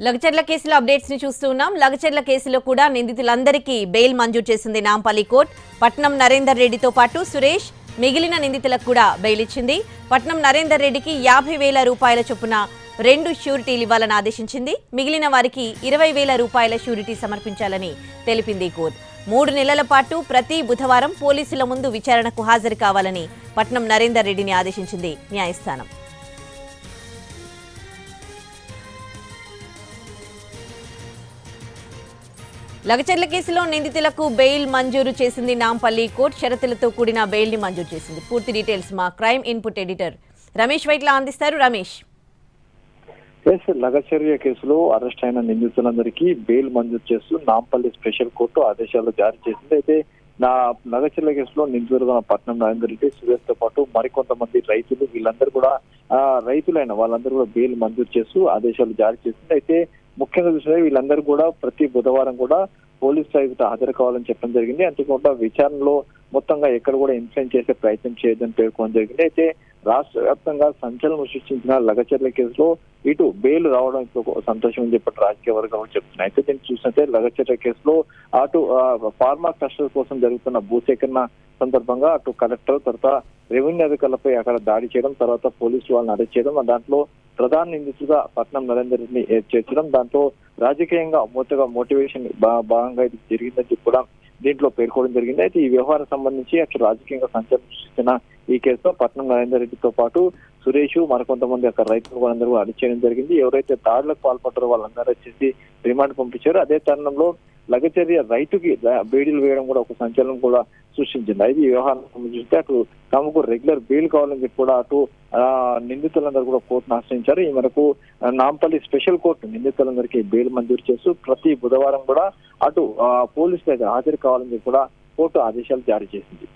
లగచర్ల కేసులో అప్డేట్స్ ని చూస్తున్నాం. లగచర్ల కేసులో కూడా నిందితులందరికీ బెయిల్ మంజూరు చేసింది నాంపల్లి కోర్టు. పట్నం నరేందర్ రెడ్డితో పాటు సురేష్, మిగిలిన నిందితులకు కూడా బెయిల్ ఇచ్చింది. పట్నం నరేందర్ రెడ్డికి 50,000 రూపాయల చొప్పున 2 ష్యూరిటీలు ఇవ్వాలని ఆదేశించింది. మిగిలిన వారికి 20,000 రూపాయల ష్యూరిటీ సమర్పించాలని తెలిపింది కోర్టు. 3 నెలల పాటు ప్రతి బుధవారం పోలీసుల ముందు విచారణకు హాజరు కావాలని పట్నం నరేందర్ రెడ్డిని ఆదేశించింది న్యాయస్థానం. లగచర్ల కేసులో నిందితులకు బెయిల్ మంజూరు చేసింది నాంపల్లి కోర్టు. షరతులతో కూడిన బెయిల్ ని మంజూరు చేసింది. పూర్తి డీటెయిల్స్ మా crime input editor Ramesh Vaitla అందిస్తారు. రమేష్, లగచర్య కేసులో అరెస్ట్ అయిన నిందితులందరికీ బెయిల్ మంజూరు చేస్తూ నాంపల్లి స్పెషల్ కోర్టు ఆదేశాలు జారీ చేసింది. అయితే లగచర్ల కేసులో నిందితులుగా పట్నం నరేందర్ రెడ్డి, సురేష్ తో పాటు మరికొంతమంది రైతులు, వీళ్ళందరూ కూడా రైతులైన వాళ్ళందరూ కూడా బెయిల్ మంజూరు చేస్తూ ఆదేశాలు జారీ చేసింది. అయితే ముఖ్యంగా చూస్తే వీళ్ళందరూ కూడా ప్రతి బుధవారం కూడా పోలీసుల ఎదుట హాజరు కావాలని చెప్పడం జరిగింది. అంతేకాకుండా విచారణలో మొత్తంగా ఎక్కడ కూడా ఇన్ఫ్లుయెన్స్ చేసే ప్రయత్నం చేయొద్దని పేర్కొనడం జరిగింది. అయితే రాష్ట్ర వ్యాప్తంగా సంచలనం సృష్టించిన లగచర్ల కేసులో ఇటు బెయిల్ రావడం ఇప్పుడు సంతోషం అని చెప్పి రాజకీయ వర్గాలు చెప్తున్నాయి. అయితే దీన్ని చూసినట్టే లగచర్ల కేసులో అటు ఫార్మా క్లస్టర్ కోసం జరుగుతున్న భూసేకరణ సందర్భంగా అటు కలెక్టర్, తర్వాత రెవెన్యూ అధికారులపై అక్కడ దాడి చేయడం, తర్వాత పోలీసులు వాళ్ళని అరెస్ట్ చేయడం, దాంట్లో ప్రధాన నిందితుగా పట్నం నరేందర్ రెడ్డిని చేర్చడం, దాంట్లో రాజకీయంగా మోటివేషన్ భాగంగా ఇది జరిగిందని చెప్పి కూడా దీంట్లో పేర్కోవడం జరిగింది. అయితే ఈ వ్యవహారం సంబంధించి అటు రాజకీయంగా సంచలనం సృష్టించిన ఈ కేసులో పట్నం నరేందర్ రెడ్డితో పాటు సురేష్, మరికొంతమంది అక్కడ రైతులు వాళ్ళందరూ అరెస్ట్ చేయడం జరిగింది. ఎవరైతే దాడులకు పాల్పడ్డారో వాళ్ళందరూ వచ్చేసి రిమాండ్ పంపించారు. అదే తరుణంలో లగచర్య రైతుకి బెయిల్ వేయడం కూడా ఒక సంచలనం కూడా సృష్టించింది. అయితే ఈ వ్యవహారం సంబంధించి అటు తమకు రెగ్యులర్ బెయిల్ కావాలని చెప్పి కూడా అటు నిందితులందరూ కూడా కోర్టును ఆశ్రయించారు. ఈ మేరకు నాంపల్లి స్పెషల్ కోర్టు నిందితులందరికీ బెయిల్ మంజూరు చేస్తూ ప్రతి బుధవారం కూడా అటు పోలీసులు హాజరు కావాలని చెప్పి కూడా కోర్టు ఆదేశాలు జారీ చేసింది.